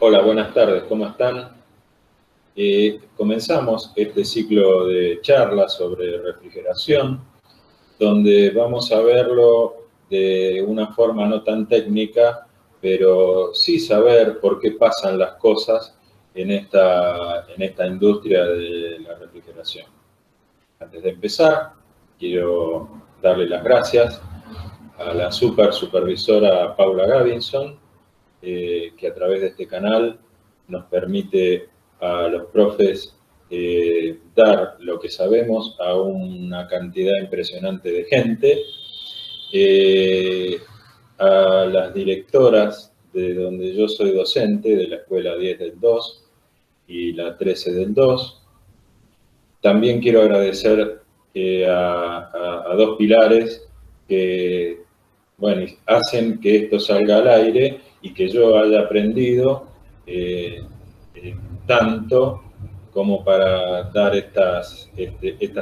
Hola, buenas tardes, ¿cómo están? Comenzamos este ciclo de charlas sobre refrigeración, donde vamos a verlo de una forma no tan técnica, pero sí saber por qué pasan las cosas en esta industria de la refrigeración. Antes de empezar, quiero darle las gracias a la supervisora Paula Gavinson, que a través de este canal nos permite a los profes dar lo que sabemos a una cantidad impresionante de gente, eh, a las directoras de donde yo soy docente, de la Escuela 10 del 2 y la 13 del 2. También quiero agradecer a dos pilares que bueno, hacen que esto salga al aire y que yo haya aprendido eh, tanto como para dar estas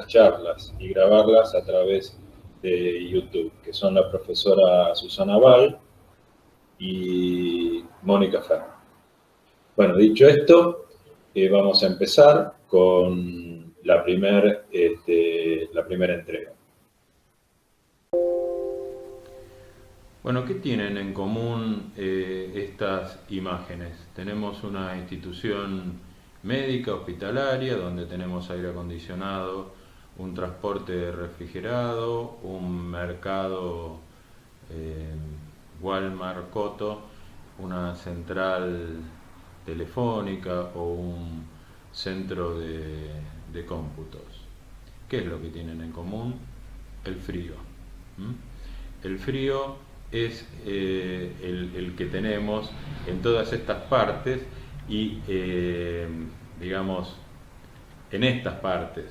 charlas y grabarlas a través de YouTube, que son la profesora Susana Val y Mónica Ferro. Bueno, dicho esto, vamos a empezar con la primera entrega. Bueno, ¿qué tienen en común estas imágenes? Tenemos una institución médica, hospitalaria, donde tenemos aire acondicionado, un transporte refrigerado, un mercado eh, Walmart, Coto, una central telefónica o un centro de cómputos. ¿Qué es lo que tienen en común? El frío. El frío es el que tenemos en todas estas partes y, digamos, en estas partes.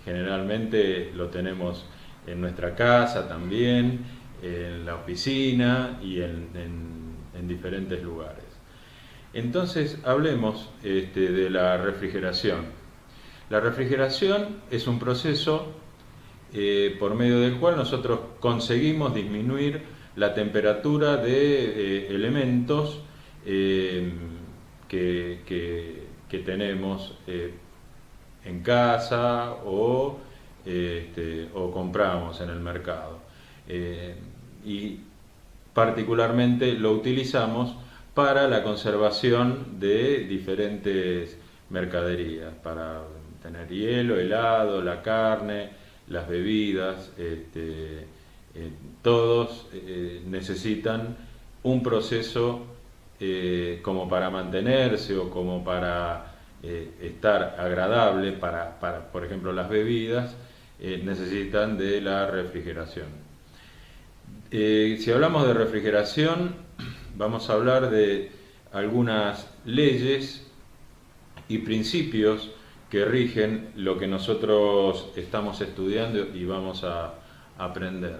Generalmente lo tenemos en nuestra casa también, en la oficina y en diferentes lugares. Entonces hablemos de la refrigeración. La refrigeración es un proceso por medio del cual nosotros conseguimos disminuir la temperatura de elementos que tenemos en casa o compramos en el mercado. Y particularmente lo utilizamos para la conservación de diferentes mercaderías, para tener hielo, helado, la carne, las bebidas, todos necesitan un proceso como para mantenerse o como para estar agradable, por ejemplo, las bebidas necesitan de la refrigeración. Si hablamos de refrigeración, vamos a hablar de algunas leyes y principios que rigen lo que nosotros estamos estudiando y vamos a aprender.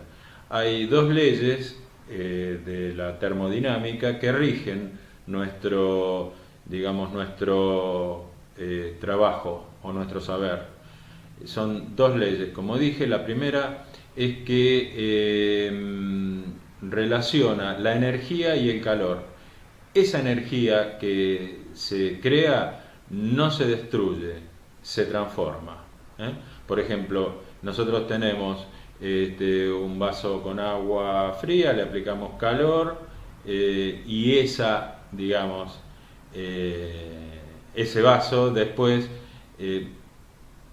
Hay dos leyes de la termodinámica que rigen nuestro, digamos, nuestro trabajo o nuestro saber. Son dos leyes, como dije. La primera es que relaciona la energía y el calor. Esa energía que se crea no se destruye, se transforma. Por ejemplo, nosotros tenemos un vaso con agua fría, le aplicamos calor y digamos, ese vaso después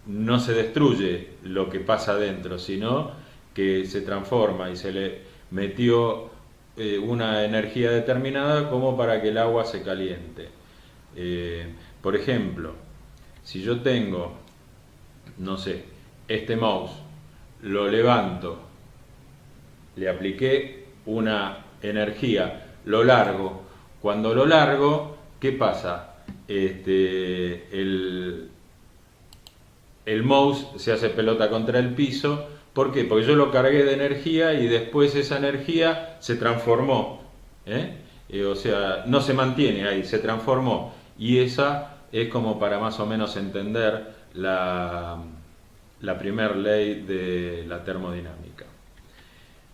no se destruye lo que pasa adentro, sino que se transforma y se le metió una energía determinada como para que el agua se caliente. Por ejemplo, si yo tengo, no sé, este mouse, lo levanto, le apliqué una energía, lo largo. Cuando lo largo, ¿qué pasa? El mouse se hace pelota contra el piso. ¿Por qué? Porque yo lo cargué de energía y después esa energía se transformó. O sea, no se mantiene ahí, se transformó. Y esa es como para más o menos entender la primera ley de la termodinámica.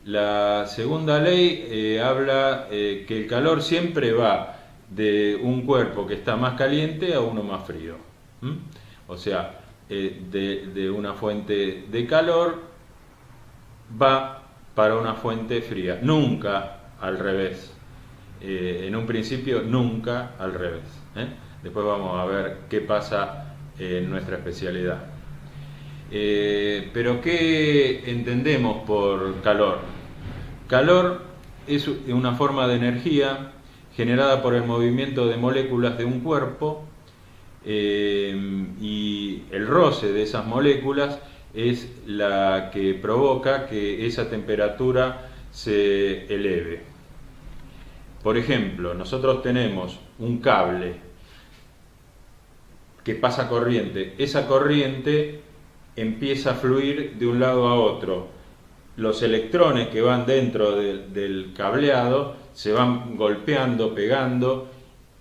La segunda ley habla que el calor siempre va de un cuerpo que está más caliente a uno más frío. ¿Mm? O sea, de una fuente de calor va para una fuente fría, nunca al revés. En un principio nunca al revés. Después vamos a ver qué pasa en nuestra especialidad. Pero ¿qué entendemos por calor? Calor es una forma de energía generada por el movimiento de moléculas de un cuerpo, y el roce de esas moléculas es la que provoca que esa temperatura se eleve. Por ejemplo, nosotros tenemos un cable que pasa corriente. Esa corriente empieza a fluir de un lado a otro. Los electrones que van dentro del cableado se van golpeando, pegando,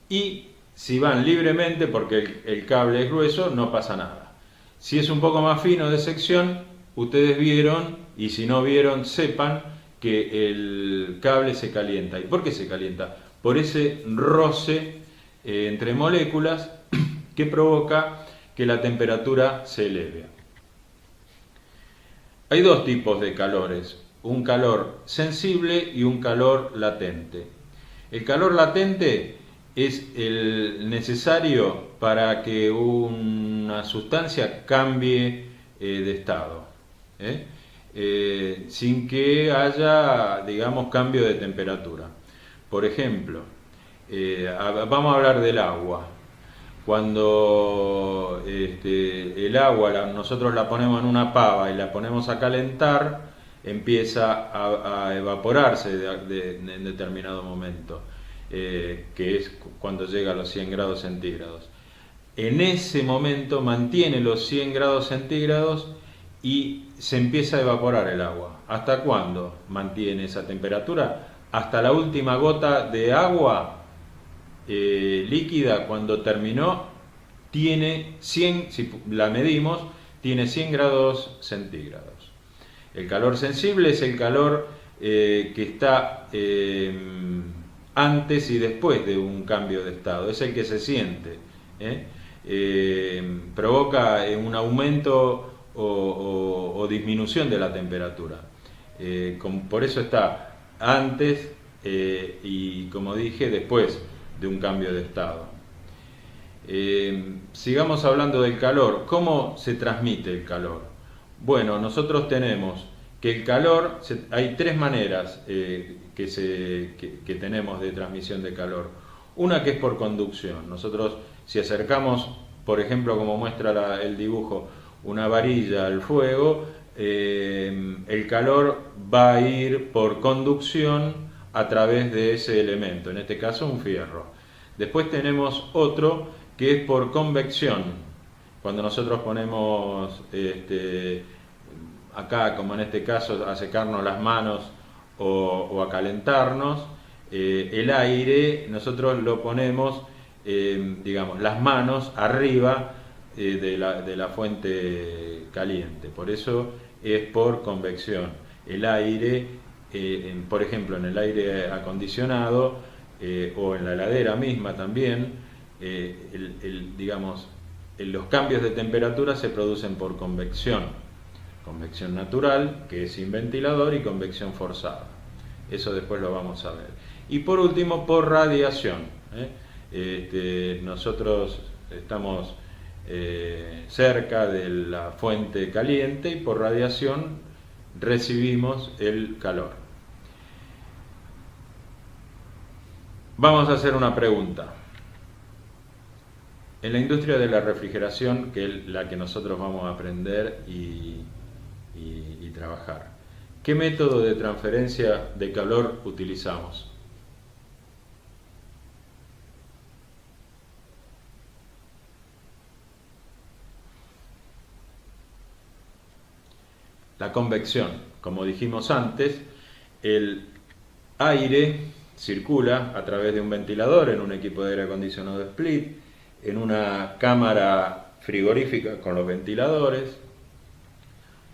y si van libremente, porque el cable es grueso, no pasa nada. Si es un poco más fino de sección, ustedes vieron, y si no vieron, sepan que el cable se calienta. ¿Y por qué se calienta? Por ese roce entre moléculas que provoca que la temperatura se eleve. Hay dos tipos de calores, un calor sensible y un calor latente. El calor latente es el necesario para que una sustancia cambie de estado, sin que haya, digamos, cambio de temperatura. Por ejemplo, vamos a hablar del agua. Cuando el agua nosotros la ponemos en una pava y la ponemos a calentar, empieza a evaporarse en determinado momento, que es cuando llega a los 100 grados centígrados. En ese momento mantiene los 100 grados centígrados y se empieza a evaporar el agua. ¿Hasta cuándo mantiene esa temperatura? Hasta la última gota de agua líquida, cuando terminó, tiene 100, si la medimos, tiene 100 grados centígrados. El calor sensible es el calor que está antes y después de un cambio de estado, es el que se siente, provoca un aumento o disminución de la temperatura. Por eso está antes y, como dije, después de un cambio de estado. Sigamos hablando del calor. ¿Cómo se transmite el calor? Bueno, nosotros tenemos que el calor, hay tres maneras que tenemos de transmisión de calor. Una que es por conducción. Nosotros, si acercamos, por ejemplo, como muestra el dibujo, una varilla al fuego, el calor va a ir por conducción a través de ese elemento, en este caso un fierro. Después tenemos otro que es por convección. Cuando nosotros ponemos acá, como en este caso, a secarnos las manos o a calentarnos, el aire nosotros lo ponemos, digamos, las manos arriba de la fuente caliente. Por eso es por convección. El aire, por ejemplo, en el aire acondicionado o en la heladera misma también, digamos, los cambios de temperatura se producen por convección. Convección natural, que es sin ventilador, y convección forzada. Eso después lo vamos a ver. Y por último, por radiación. Nosotros estamos cerca de la fuente caliente y por radiación recibimos el calor. Vamos a hacer una pregunta. En la industria de la refrigeración, que es la que nosotros vamos a aprender y trabajar, ¿qué método de transferencia de calor utilizamos? La convección. Como dijimos antes, el aire circula a través de un ventilador en un equipo de aire acondicionado split, en una cámara frigorífica con los ventiladores,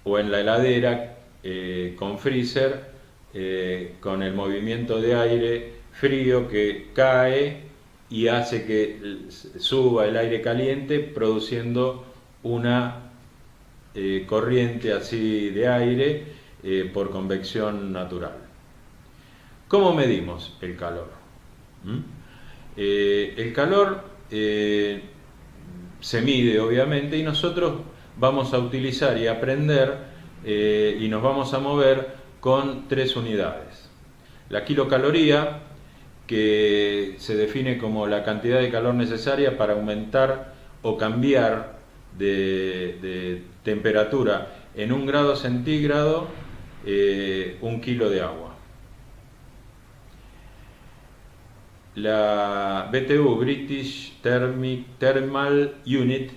o en la heladera con freezer, con el movimiento de aire frío que cae y hace que suba el aire caliente produciendo una corriente así de aire por convección natural. ¿Cómo medimos el calor? El calor se mide obviamente y nosotros vamos a utilizar y aprender y nos vamos a mover con 3 unidades. La kilocaloría, que se define como la cantidad de calor necesaria para aumentar o cambiar de temperatura en 1 grado centígrado 1 kilo de agua. La BTU, British Thermal Unit,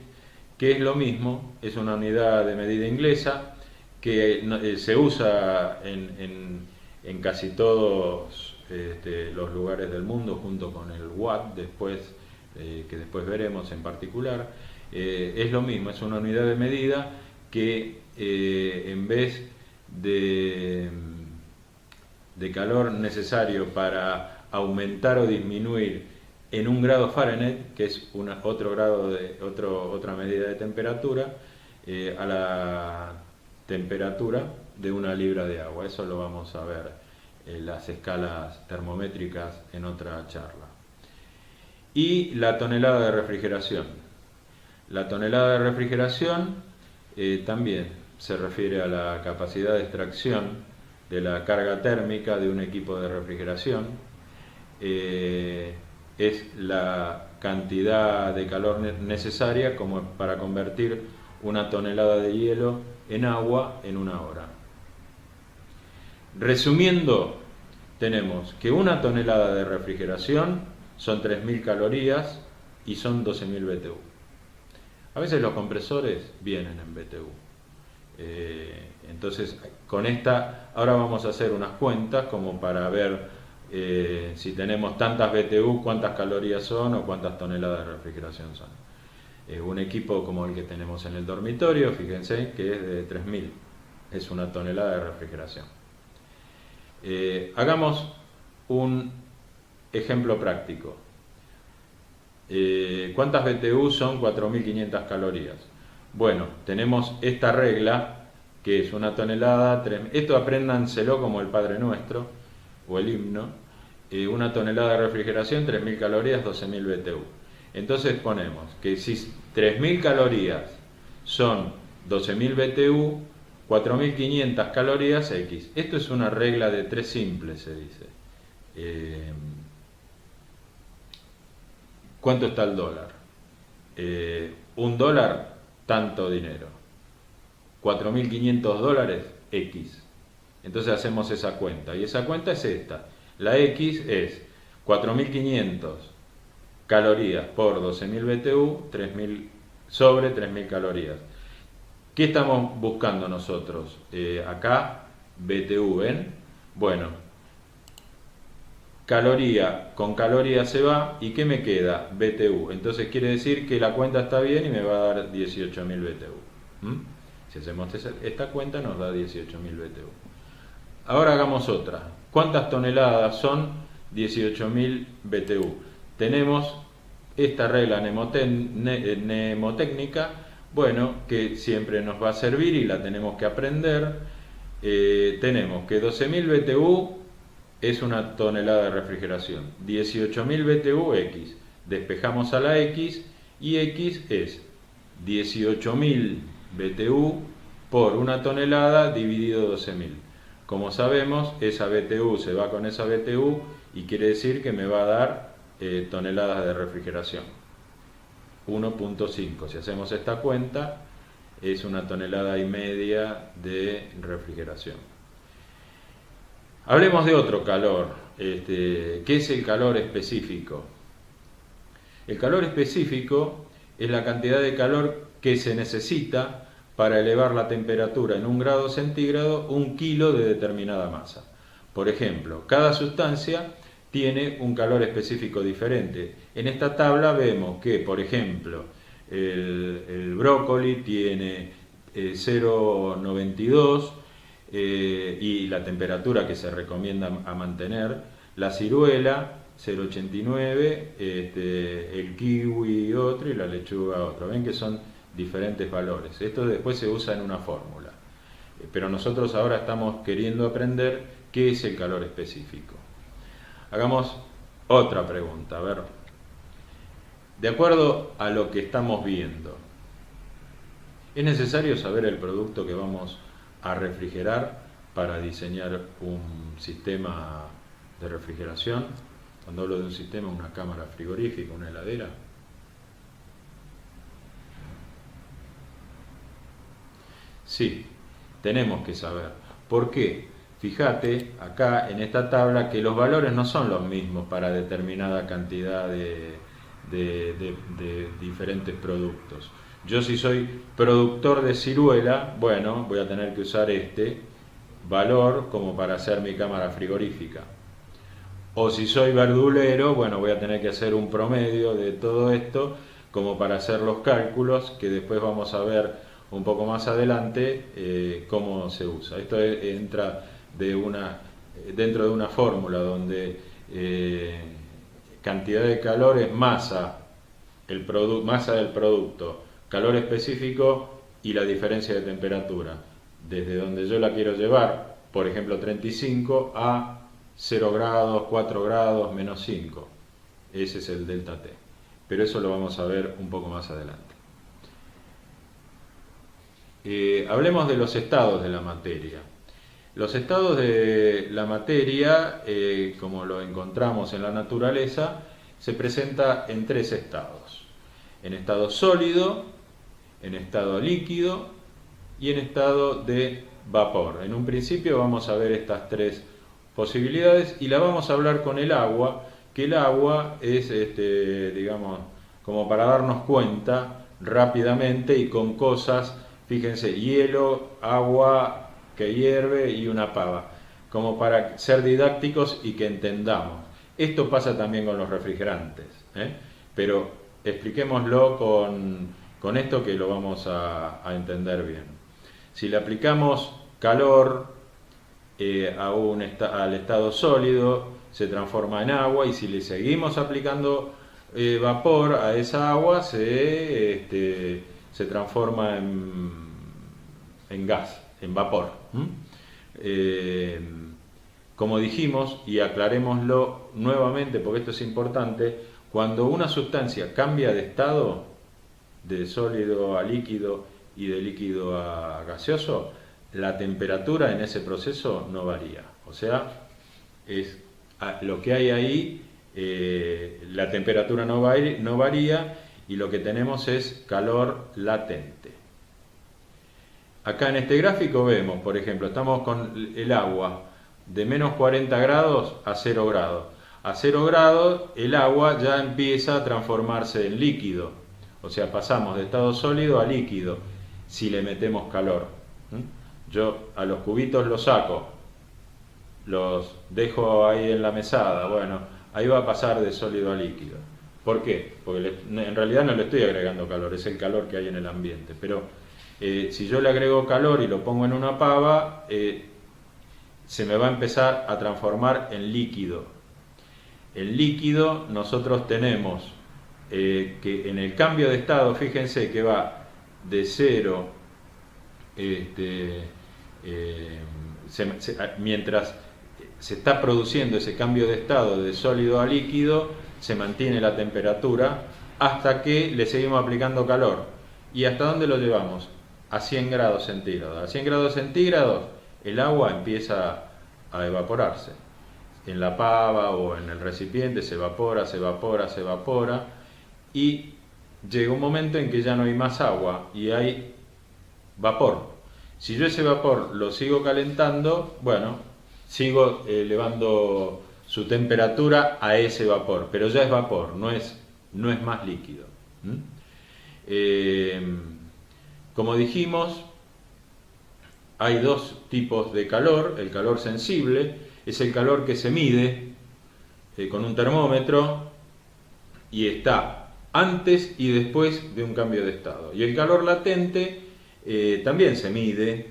que es lo mismo, es una unidad de medida inglesa que se usa en casi todos los lugares del mundo, junto con el watt, que después veremos en particular. Es lo mismo, es una unidad de medida que en vez de calor necesario para aumentar o disminuir en 1 grado Fahrenheit, que es otra medida de temperatura, a la temperatura de 1 libra de agua. Eso lo vamos a ver en las escalas termométricas en otra charla. Y la tonelada de refrigeración. La tonelada de refrigeración también se refiere a la capacidad de extracción de la carga térmica de un equipo de refrigeración. Es la cantidad de calor necesaria como para convertir 1 tonelada de hielo en agua en 1 hora. Resumiendo, tenemos que 1 tonelada de refrigeración son 3.000 calorías y son 12.000 BTU. A veces los compresores vienen en BTU. Entonces, con esta, ahora vamos a hacer unas cuentas como para ver si tenemos tantas BTU, cuántas calorías son o cuántas toneladas de refrigeración son. Un equipo como el que tenemos en el dormitorio, fíjense que es de 3.000, es 1 tonelada de refrigeración. Hagamos un ejemplo práctico. ¿Cuántas BTU son 4.500 calorías? Bueno, tenemos esta regla que es 1 tonelada, esto apréndanselo como el Padre Nuestro o el himno. 1 tonelada de refrigeración, 3.000 calorías, 12.000 BTU. Entonces ponemos que si 3.000 calorías son 12.000 BTU, 4.500 calorías X. Esto es una regla de 3 simples, se dice. ¿Cuánto está el dólar? $1, tanto dinero. 4.500 dólares, X. Entonces hacemos esa cuenta. Y esa cuenta es esta. La X es 4.500 calorías por 12.000 BTU sobre 3.000 calorías. ¿Qué estamos buscando nosotros? Acá, BTU, ¿ven? Bueno, caloría con caloría se va, ¿y qué me queda? BTU. Entonces quiere decir que la cuenta está bien y me va a dar 18.000 BTU. Si hacemos esta cuenta nos da 18.000 BTU. Ahora hagamos otra. ¿Cuántas toneladas son 18.000 BTU? Tenemos esta regla mnemotécnica, bueno, que siempre nos va a servir y la tenemos que aprender. Tenemos que 12.000 BTU es 1 tonelada de refrigeración. 18.000 BTU X. Despejamos a la X y X es 18.000 BTU por 1 tonelada dividido 12.000. Como sabemos, esa BTU se va con esa BTU y quiere decir que me va a dar toneladas de refrigeración. 1.5. Si hacemos esta cuenta, es 1,5 toneladas de refrigeración. Hablemos de otro calor. ¿Qué es el calor específico? El calor específico es la cantidad de calor que se necesita para elevar la temperatura en 1 grado centígrado 1 kilo de determinada masa. Por ejemplo, cada sustancia tiene un calor específico diferente. En esta tabla vemos que, por ejemplo, el brócoli tiene 0,92 y la temperatura que se recomienda a mantener. La ciruela 0,89, el kiwi otro y la lechuga otro. Ven que son diferentes valores. Esto después se usa en una fórmula. Pero nosotros ahora estamos queriendo aprender qué es el calor específico. Hagamos otra pregunta. A ver, de acuerdo a lo que estamos viendo, ¿es necesario saber el producto que vamos a refrigerar para diseñar un sistema de refrigeración? Cuando hablo de un sistema, una cámara frigorífica, una heladera. Sí, tenemos que saber. ¿Por qué? Fíjate acá en esta tabla que los valores no son los mismos para determinada cantidad de diferentes productos. Yo, si soy productor de ciruela, bueno, voy a tener que usar este valor como para hacer mi cámara frigorífica. O si soy verdulero, bueno, voy a tener que hacer un promedio de todo esto como para hacer los cálculos que después vamos a ver un poco más adelante cómo se usa. Esto entra dentro de una fórmula donde cantidad de calor es masa del producto, calor específico y la diferencia de temperatura. Desde donde yo la quiero llevar, por ejemplo 35 a 0 grados, 4 grados, menos 5. Ese es el delta T. Pero eso lo vamos a ver un poco más adelante. Hablemos de los estados de la materia. Los estados de la materia, como lo encontramos en la naturaleza, se presenta en 3 estados. En estado sólido, en estado líquido y en estado de vapor. En un principio vamos a ver estas 3 posibilidades y la vamos a hablar con el agua, que el agua es, digamos, como para darnos cuenta rápidamente y con cosas, fíjense, hielo, agua que hierve y una pava, como para ser didácticos y que entendamos. Esto pasa también con los refrigerantes, pero expliquémoslo con esto que lo vamos a entender bien. Si le aplicamos calor al estado sólido, se transforma en agua, y si le seguimos aplicando vapor a esa agua, se transforma en gas, en vapor. Como dijimos, y aclarémoslo nuevamente porque esto es importante, cuando una sustancia cambia de estado, de sólido a líquido y de líquido a gaseoso, la temperatura en ese proceso no varía. O sea, lo que hay ahí, la temperatura no varía y lo que tenemos es calor latente. Acá en este gráfico vemos, por ejemplo, estamos con el agua de menos 40 grados a 0 grados. A 0 grados el agua ya empieza a transformarse en líquido. O sea, pasamos de estado sólido a líquido si le metemos calor. Yo a los cubitos los saco, los dejo ahí en la mesada, bueno, ahí va a pasar de sólido a líquido. ¿Por qué? Porque en realidad no le estoy agregando calor, es el calor que hay en el ambiente. Pero si yo le agrego calor y lo pongo en una pava, se me va a empezar a transformar en líquido. En líquido nosotros tenemos que en el cambio de estado, fíjense que va de 0, mientras se está produciendo ese cambio de estado de sólido a líquido, se mantiene la temperatura hasta que le seguimos aplicando calor. ¿Y hasta dónde lo llevamos? A 100 grados centígrados. A 100 grados centígrados el agua empieza a evaporarse. En la pava o en el recipiente se evapora, y llega un momento en que ya no hay más agua y hay vapor. Si yo ese vapor lo sigo calentando, bueno, sigo elevando su temperatura a ese vapor, pero ya es vapor, no es más líquido. Como dijimos, hay 2 tipos de calor. El calor sensible es el calor que se mide con un termómetro y está antes y después de un cambio de estado. Y el calor latente también se mide,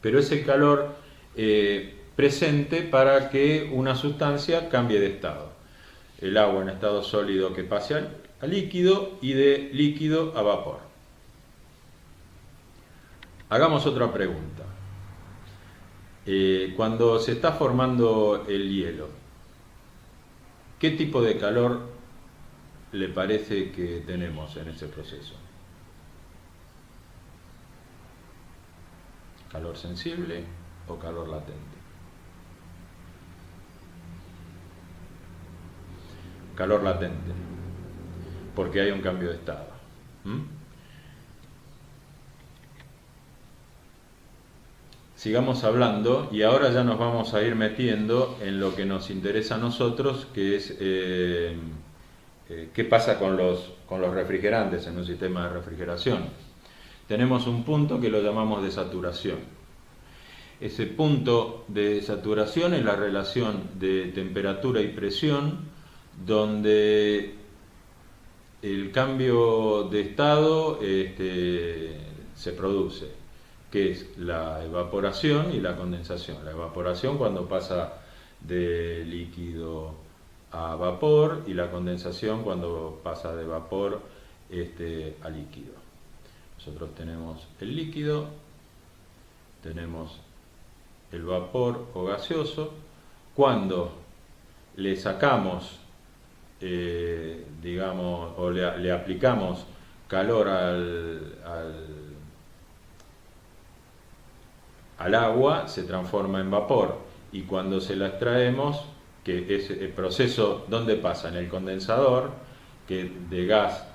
pero es el calor presente para que una sustancia cambie de estado. el agua en estado sólido que pase a líquido y de líquido a vapor. Hagamos otra pregunta. Cuando se está formando el hielo, ¿qué tipo de calor le parece que tenemos en ese proceso? ¿Calor sensible o calor latente? Calor latente, porque hay un cambio de estado. Sigamos hablando y ahora ya nos vamos a ir metiendo en lo que nos interesa a nosotros, que es qué pasa con los refrigerantes en un sistema de refrigeración. Tenemos un punto que lo llamamos de saturación. Ese punto de saturación es la relación de temperatura y presión, donde el cambio de estado se produce, que es la evaporación y la condensación. La evaporación cuando pasa de líquido a vapor y la condensación cuando pasa de vapor a líquido. Nosotros tenemos el líquido, tenemos el vapor o gaseoso. Cuando le sacamos, digamos, o le aplicamos calor al agua, se transforma en vapor, y cuando se la extraemos, que es el proceso, ¿dónde pasa? En el condensador, que de gas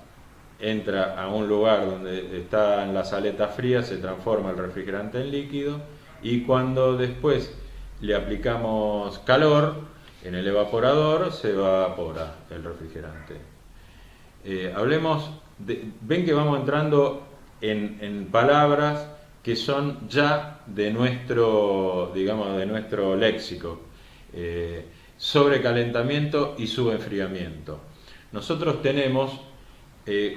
entra a un lugar donde están las aletas frías, se transforma el refrigerante en líquido, y cuando después le aplicamos calor en el evaporador, se evapora el refrigerante. Hablemos ven que vamos entrando en palabras que son ya de nuestro, digamos, de nuestro léxico. Sobrecalentamiento y subenfriamiento. Nosotros tenemos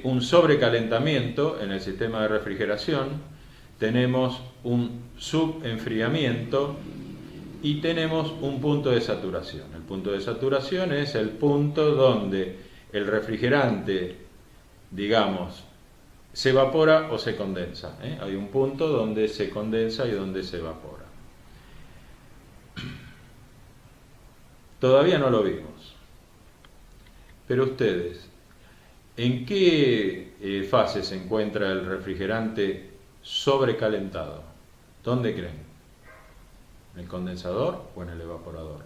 un sobrecalentamiento en el sistema de refrigeración, tenemos un subenfriamiento y tenemos un punto de saturación. El punto de saturación es el punto donde el refrigerante, digamos, se evapora o se condensa. Hay un punto donde se condensa y donde se evapora. Todavía no lo vimos. Pero ustedes, ¿en qué fase se encuentra el refrigerante sobrecalentado? ¿Dónde creen? ¿En el condensador o en el evaporador?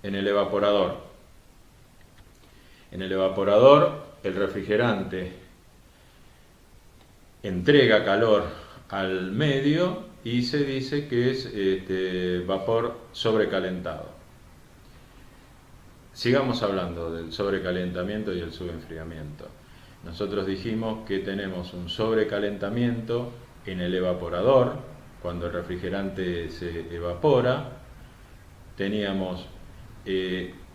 En el evaporador. En el evaporador, el refrigerante entrega calor al medio y se dice que es vapor sobrecalentado. Sigamos hablando del sobrecalentamiento y el subenfriamiento. Nosotros dijimos que tenemos un sobrecalentamiento en el evaporador, cuando el refrigerante se evapora. Teníamos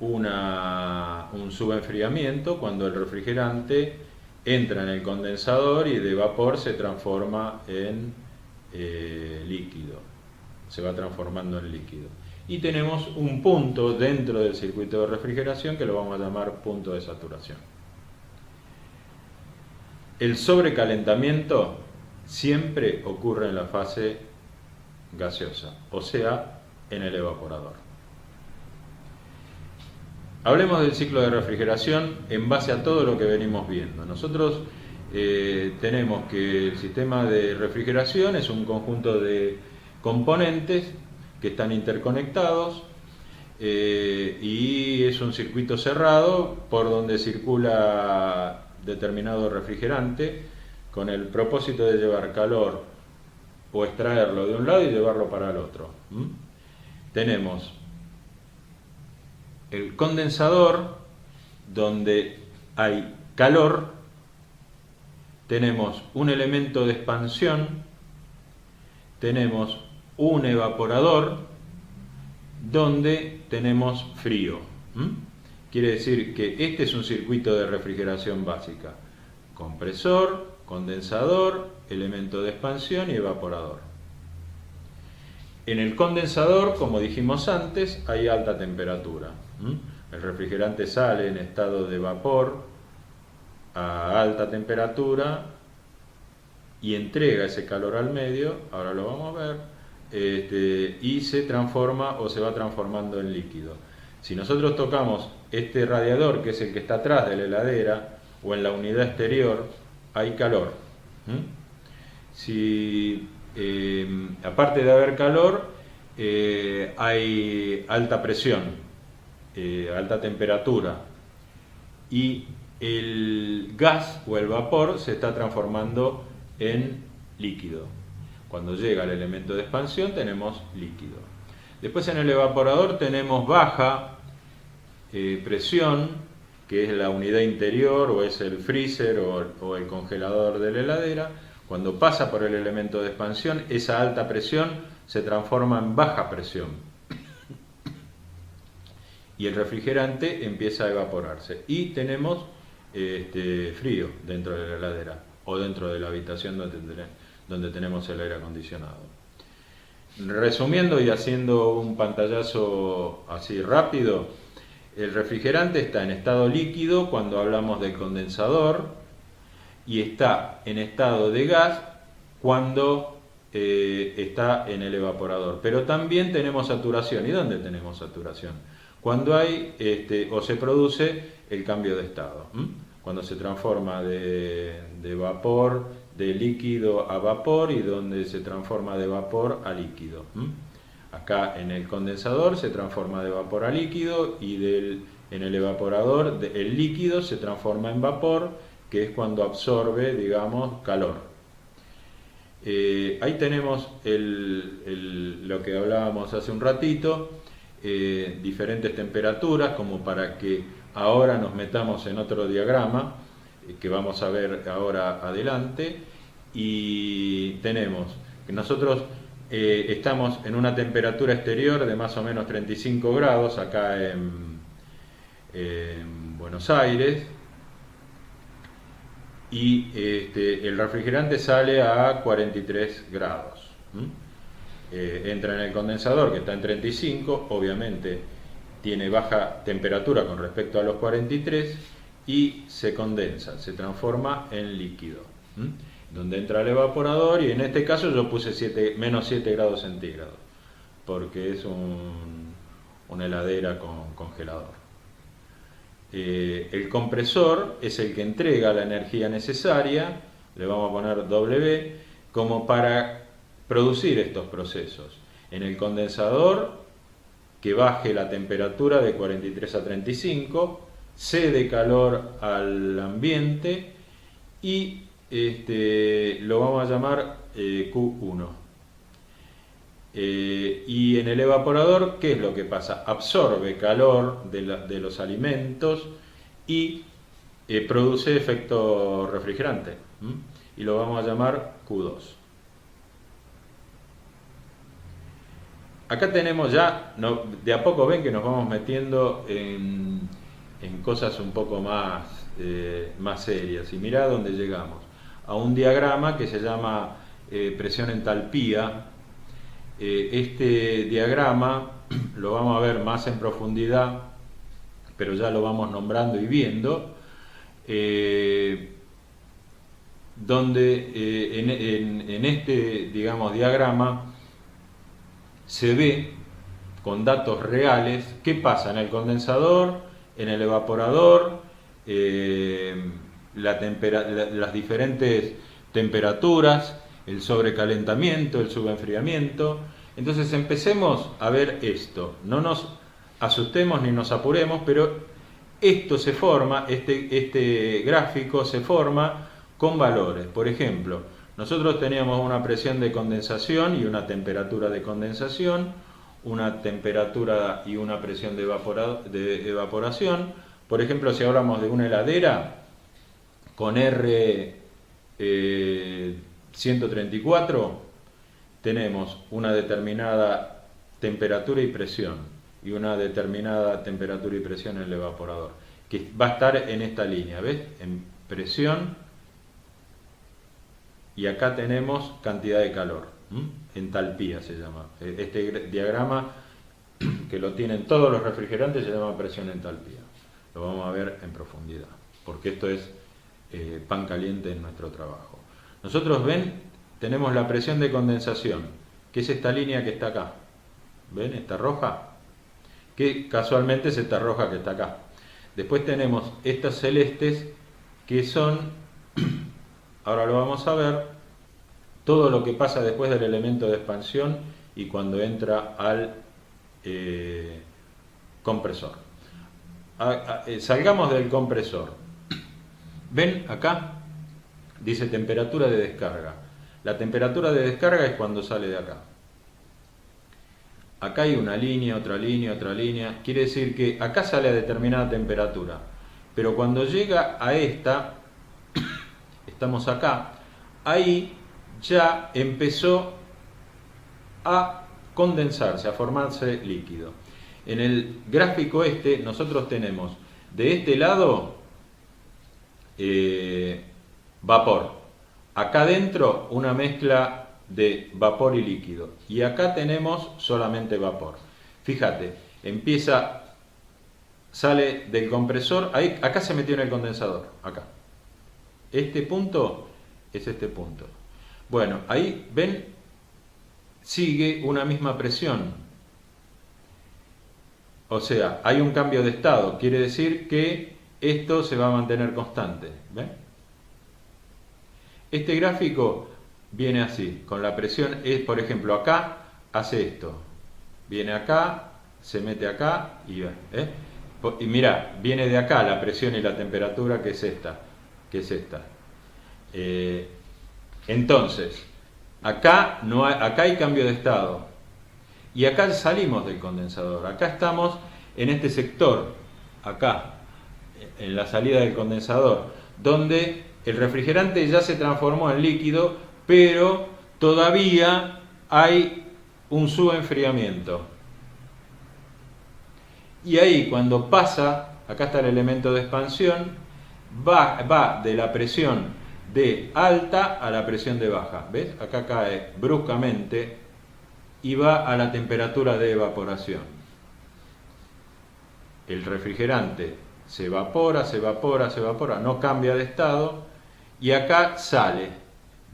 un subenfriamiento cuando el refrigerante entra en el condensador y de vapor se transforma en líquido, se va transformando en líquido. Y tenemos un punto dentro del circuito de refrigeración que lo vamos a llamar punto de saturación. El sobrecalentamiento siempre ocurre en la fase gaseosa, o sea, en el evaporador. Hablemos del ciclo de refrigeración en base a todo lo que venimos viendo. Nosotros tenemos que el sistema de refrigeración es un conjunto de componentes que están interconectados y es un circuito cerrado por donde circula determinado refrigerante con el propósito de llevar calor o extraerlo de un lado y llevarlo para el otro. Tenemos el condensador, donde hay calor, tenemos un elemento de expansión, tenemos un evaporador, donde tenemos frío. Quiere decir que este es un circuito de refrigeración básica: compresor, condensador, elemento de expansión y evaporador. En el condensador, como dijimos antes, hay alta temperatura. El refrigerante sale en estado de vapor a alta temperatura y entrega ese calor al medio, ahora lo vamos a ver, y se transforma o se va transformando en líquido. Si nosotros tocamos este radiador, que es el que está atrás de la heladera, o en la unidad exterior, hay calor. Si aparte de haber calor, hay alta presión, alta temperatura, y el gas o el vapor se está transformando en líquido. Cuando llega el elemento de expansión tenemos líquido. Después en el evaporador tenemos baja presión, que es la unidad interior o es el freezer o el congelador de la heladera. Cuando pasa por el elemento de expansión, esa alta presión se transforma en baja presión y el refrigerante empieza a evaporarse y tenemos frío dentro de la heladera o dentro de la habitación donde tenemos el aire acondicionado. Resumiendo y haciendo un pantallazo así rápido, el refrigerante está en estado líquido cuando hablamos del condensador y está en estado de gas cuando está en el evaporador. Pero también tenemos saturación. ¿Y dónde tenemos saturación? Cuando hay o se produce el cambio de estado. Cuando se transforma de vapor, de líquido a vapor y donde se transforma de vapor a líquido. Acá en el condensador se transforma de vapor a líquido y en el evaporador el líquido se transforma en vapor, que es cuando absorbe, digamos, calor. Ahí tenemos lo que hablábamos hace un ratito, diferentes temperaturas, como para que ahora nos metamos en otro diagrama que vamos a ver ahora adelante, y tenemos que nosotros estamos en una temperatura exterior de más o menos 35 grados acá en Buenos Aires, y el refrigerante sale a 43 grados. Entra en el condensador, que está en 35, obviamente tiene baja temperatura con respecto a los 43, y se condensa, se transforma en líquido, donde entra el evaporador, y en este caso yo puse menos 7 grados centígrados, porque es una heladera con congelador. El compresor es el que entrega la energía necesaria, le vamos a poner W, como para producir estos procesos. En el condensador, que baje la temperatura de 43 a 35, cede calor al ambiente y lo vamos a llamar Q1. Y en el evaporador, ¿qué es lo que pasa? Absorbe calor de los alimentos y produce efecto refrigerante, y lo vamos a llamar Q2. Acá tenemos ya, de a poco ven que nos vamos metiendo en cosas un poco más serias, y mirá dónde llegamos, a un diagrama que se llama presión entalpía. Este diagrama lo vamos a ver más en profundidad, pero ya lo vamos nombrando y viendo, donde en este, digamos, diagrama se ve con datos reales qué pasa en el condensador, en el evaporador, las diferentes temperaturas, el sobrecalentamiento, el subenfriamiento. Entonces empecemos a ver esto. No nos asustemos ni nos apuremos, pero esto se forma, este gráfico se forma con valores. Por ejemplo, nosotros teníamos una presión de condensación y una temperatura de condensación, una temperatura y una presión de evaporación. Por ejemplo, si hablamos de una heladera con R134, tenemos una determinada temperatura y presión y una determinada temperatura y presión en el evaporador, que va a estar en esta línea, ¿ves? En presión, y acá tenemos cantidad de calor. Entalpía se llama. Este diagrama, que lo tienen todos los refrigerantes, se llama presión entalpía. Lo vamos a ver en profundidad, porque esto es pan caliente en nuestro trabajo. Nosotros, ven, tenemos la presión de condensación, que es esta línea que está acá. ¿Ven? Esta roja, que casualmente es esta roja que está acá. Después tenemos estas celestes, que son, ahora lo vamos a ver, todo lo que pasa después del elemento de expansión y cuando entra al compresor. Salgamos del compresor. ¿Ven acá? Dice temperatura de descarga. La temperatura de descarga es cuando sale de acá. Acá hay una línea, otra línea, otra línea. Quiere decir que acá sale a determinada temperatura. Pero cuando llega a esta, estamos acá, ahí ya empezó a condensarse, a formarse líquido. En el gráfico este nosotros tenemos de este lado vapor, acá adentro una mezcla de vapor y líquido, y acá tenemos solamente vapor. Fíjate, sale del compresor, ahí, acá se metió en el condensador, acá. Este punto es este punto. Bueno, ahí ven, sigue una misma presión. O sea, hay un cambio de estado, quiere decir que esto se va a mantener constante. ¿Ven? Este gráfico viene así, con la presión, por ejemplo, acá hace esto. Viene acá, se mete acá y va. Y mira, viene de acá la presión y la temperatura, que es esta. Entonces, acá hay cambio de estado. Y acá salimos del condensador. Acá estamos en este sector, acá, en la salida del condensador, donde el refrigerante ya se transformó en líquido, pero todavía hay un subenfriamiento. Y ahí, cuando pasa, acá está el elemento de expansión, va de la presión de alta a la presión de baja. ¿Ves? Acá cae bruscamente y va a la temperatura de evaporación. El refrigerante se evapora, no cambia de estado, y acá sale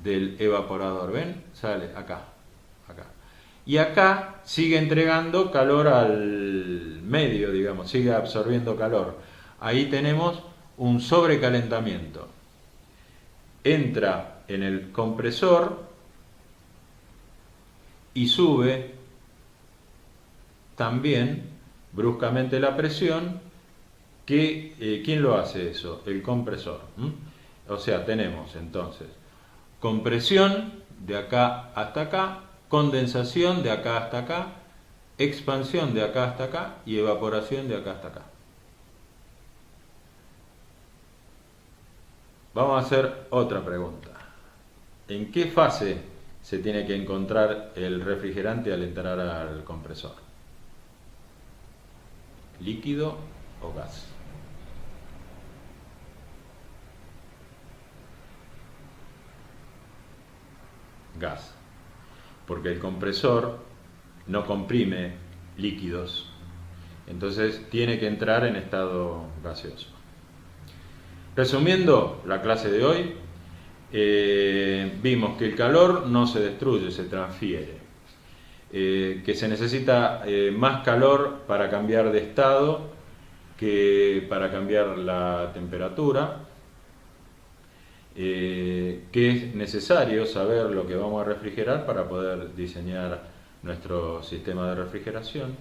del evaporador. ¿Ven? Sale acá. Y acá sigue entregando calor al medio, digamos, sigue absorbiendo calor. Ahí tenemos un sobrecalentamiento. Entra en el compresor y sube también bruscamente la presión. ¿Quién lo hace eso? El compresor. O sea, tenemos entonces compresión de acá hasta acá, condensación de acá hasta acá, expansión de acá hasta acá y evaporación de acá hasta acá. Vamos a hacer otra pregunta. ¿En qué fase se tiene que encontrar el refrigerante al entrar al compresor? ¿Líquido o gas? Gas. Porque el compresor no comprime líquidos, entonces tiene que entrar en estado gaseoso. Resumiendo la clase de hoy, vimos que el calor no se destruye, se transfiere, que se necesita más calor para cambiar de estado que para cambiar la temperatura, que es necesario saber lo que vamos a refrigerar para poder diseñar nuestro sistema de refrigeración,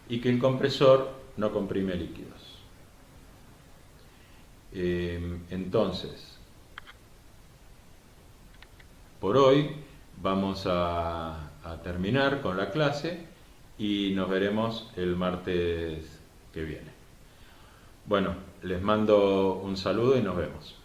y que el compresor no comprime líquidos. Entonces, por hoy vamos a terminar con la clase y nos veremos el martes que viene. Bueno, les mando un saludo y nos vemos.